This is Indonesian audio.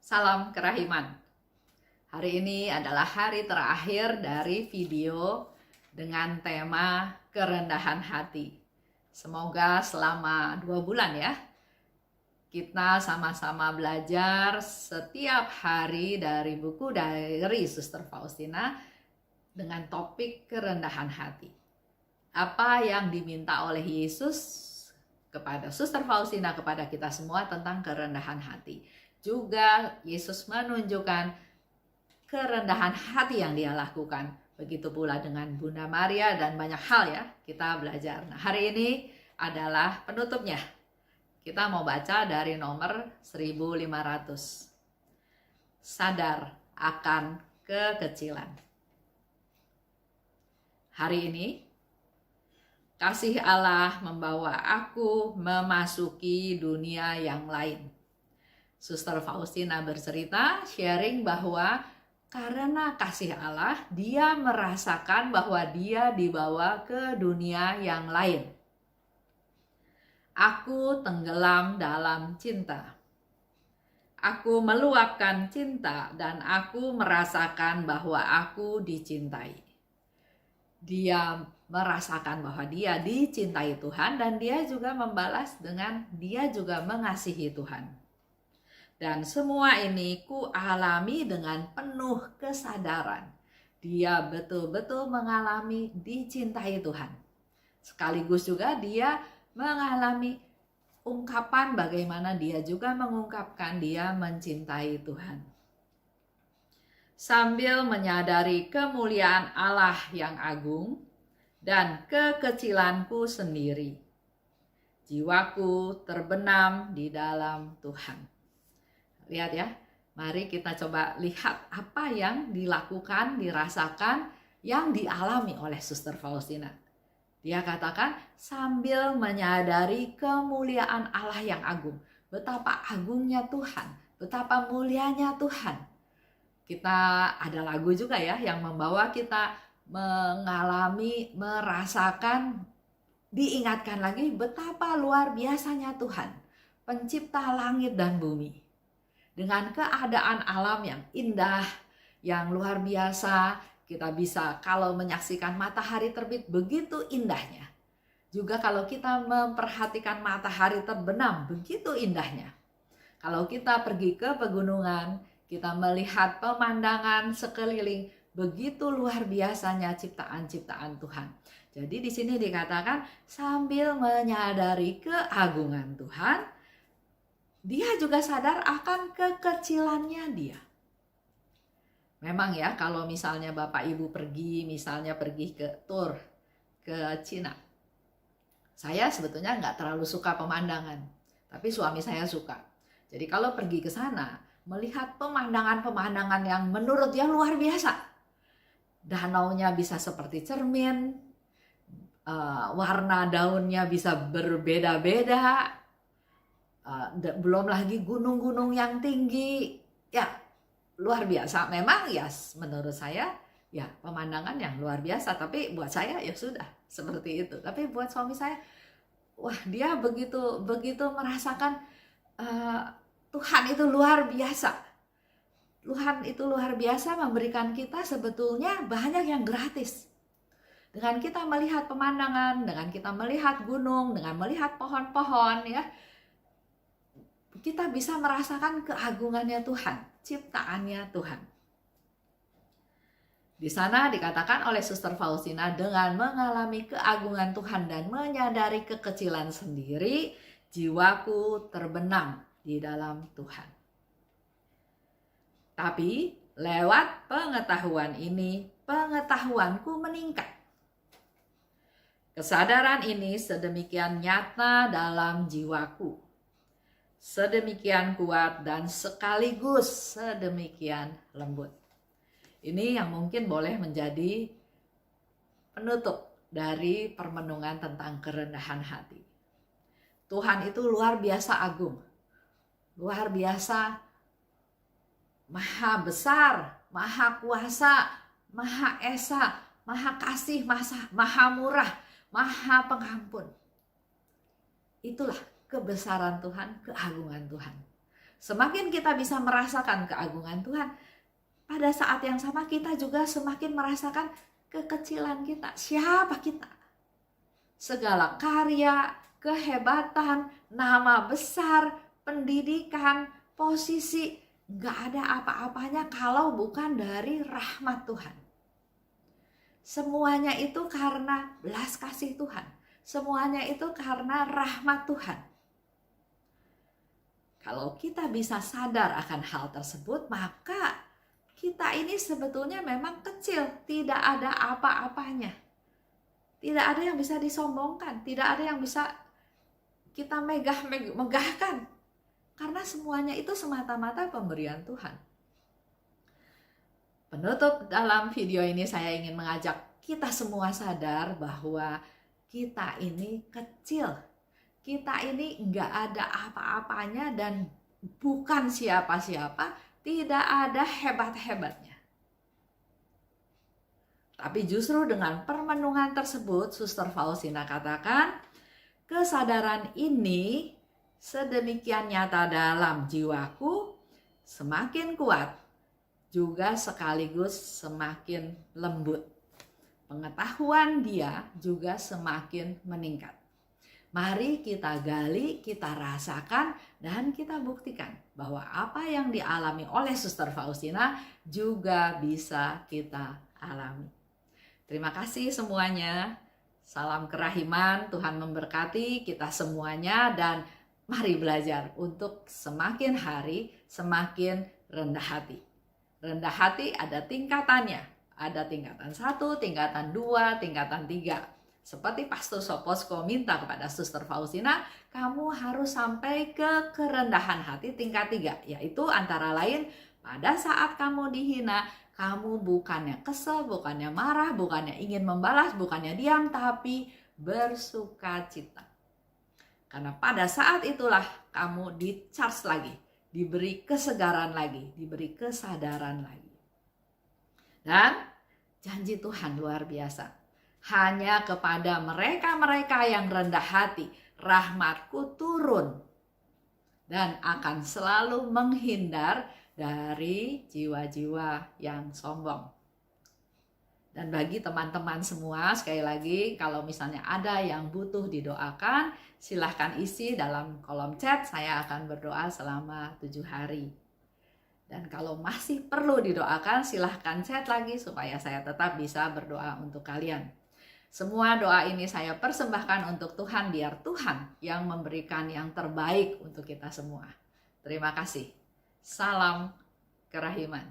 Salam kerahiman. Hari ini adalah hari terakhir dari video dengan tema kerendahan hati. Semoga selama 2 bulan ya, kita sama-sama belajar setiap hari dari buku dari Suster Faustina dengan topik kerendahan hati. Apa yang diminta oleh Yesus kepada Suster Faustina, kepada kita semua tentang kerendahan hati. Juga Yesus menunjukkan kerendahan hati yang dia lakukan. Begitu pula dengan Bunda Maria dan banyak hal ya kita belajar. Nah, hari ini adalah penutupnya. Kita mau baca dari nomor 1500. Sadar akan kekecilan. Hari ini kasih Allah membawa aku memasuki dunia yang lain. Suster Faustina bercerita, sharing bahwa karena kasih Allah, dia merasakan bahwa dia dibawa ke dunia yang lain. Aku tenggelam dalam cinta. Aku meluapkan cinta dan aku merasakan bahwa aku dicintai. Dia merasakan bahwa dia dicintai Tuhan dan dia juga membalas dengan dia juga mengasihi Tuhan. Dan semua ini ku alami dengan penuh kesadaran. Dia betul-betul mengalami dicintai Tuhan. Sekaligus juga dia mengalami ungkapan bagaimana dia juga mengungkapkan dia mencintai Tuhan. Sambil menyadari kemuliaan Allah yang agung dan kekecilanku sendiri, jiwaku terbenam di dalam Tuhan. Lihat ya, mari kita coba lihat apa yang dilakukan, dirasakan, yang dialami oleh Suster Faustina. Dia katakan sambil menyadari kemuliaan Allah yang agung. Betapa agungnya Tuhan, betapa mulianya Tuhan. Kita ada lagu juga ya yang membawa kita mengalami, merasakan, diingatkan lagi betapa luar biasanya Tuhan, pencipta langit dan bumi. Dengan keadaan alam yang indah, yang luar biasa, kita bisa kalau menyaksikan matahari terbit begitu indahnya. Juga kalau kita memperhatikan matahari terbenam begitu indahnya. Kalau kita pergi ke pegunungan, kita melihat pemandangan sekeliling begitu luar biasanya ciptaan-ciptaan Tuhan. Jadi di sini dikatakan sambil menyadari keagungan Tuhan, dia juga sadar akan kekecilannya dia. Memang ya, kalau misalnya Bapak Ibu pergi, misalnya pergi ke tour ke Cina, saya sebetulnya nggak terlalu suka pemandangan, tapi suami saya suka. Jadi kalau pergi ke sana, melihat pemandangan-pemandangan yang menurut dia luar biasa. Danaunya bisa seperti cermin, warna daunnya bisa berbeda-beda, belum lagi gunung-gunung yang tinggi, ya luar biasa. Memang ya menurut saya ya pemandangan yang luar biasa, tapi buat saya ya sudah seperti itu. Tapi buat suami saya, wah dia begitu merasakan Tuhan itu luar biasa. Tuhan itu luar biasa memberikan kita sebetulnya banyak yang gratis. Dengan kita melihat pemandangan, dengan kita melihat gunung, dengan melihat pohon-pohon ya, kita bisa merasakan keagungannya Tuhan, ciptaannya Tuhan. Di sana dikatakan oleh Suster Faustina, dengan mengalami keagungan Tuhan dan menyadari kekecilan sendiri, jiwaku terbenam di dalam Tuhan. Tapi lewat pengetahuan ini, pengetahuanku meningkat. Kesadaran ini sedemikian nyata dalam jiwaku, sedemikian kuat dan sekaligus sedemikian lembut. Ini yang mungkin boleh menjadi penutup dari permenungan tentang kerendahan hati. Tuhan itu luar biasa agung, luar biasa, maha besar, maha kuasa, maha esa, maha kasih, maha murah, maha pengampun. Itulah kebesaran Tuhan, keagungan Tuhan. Semakin kita bisa merasakan keagungan Tuhan, pada saat yang sama kita juga semakin merasakan kekecilan kita. Siapa kita? Segala karya, kehebatan, nama besar, pendidikan, posisi, nggak ada apa-apanya kalau bukan dari rahmat Tuhan. Semuanya itu karena belas kasih Tuhan. Semuanya itu karena rahmat Tuhan. Kalau kita bisa sadar akan hal tersebut, maka kita ini sebetulnya memang kecil, tidak ada apa-apanya. Tidak ada yang bisa disombongkan, tidak ada yang bisa kita megahkan. Karena semuanya itu semata-mata pemberian Tuhan. Penutup dalam video ini saya ingin mengajak kita semua sadar bahwa kita ini kecil. Kita ini nggak ada apa-apanya dan bukan siapa-siapa, tidak ada hebat-hebatnya. Tapi justru dengan permenungan tersebut, Suster Faustina katakan, kesadaran ini sedemikian nyata dalam jiwaku, semakin kuat, juga sekaligus semakin lembut. Pengetahuan dia juga semakin meningkat. Mari kita gali, kita rasakan, dan kita buktikan bahwa apa yang dialami oleh Suster Faustina juga bisa kita alami. Terima kasih semuanya. Salam kerahiman, Tuhan memberkati kita semuanya, dan mari belajar untuk semakin hari semakin rendah hati. Rendah hati ada tingkatannya. Ada tingkatan 1, tingkatan 2, tingkatan 3. Seperti Pastor Soposko minta kepada Suster Faustina, kamu harus sampai ke kerendahan hati tingkat 3. Yaitu antara lain pada saat kamu dihina, kamu bukannya kesel, bukannya marah, bukannya ingin membalas, bukannya diam, tapi bersukacita. Karena pada saat itulah kamu di-charge lagi, diberi kesegaran lagi, diberi kesadaran lagi. Dan janji Tuhan luar biasa. Hanya kepada mereka-mereka yang rendah hati, rahmatku turun dan akan selalu menghindar dari jiwa-jiwa yang sombong. Dan bagi teman-teman semua, sekali lagi, kalau misalnya ada yang butuh didoakan, silahkan isi dalam kolom chat. Saya akan berdoa selama 7 hari. Dan kalau masih perlu didoakan, silahkan chat lagi supaya saya tetap bisa berdoa untuk kalian. Semua doa ini saya persembahkan untuk Tuhan, biar Tuhan yang memberikan yang terbaik untuk kita semua. Terima kasih. Salam kerahiman.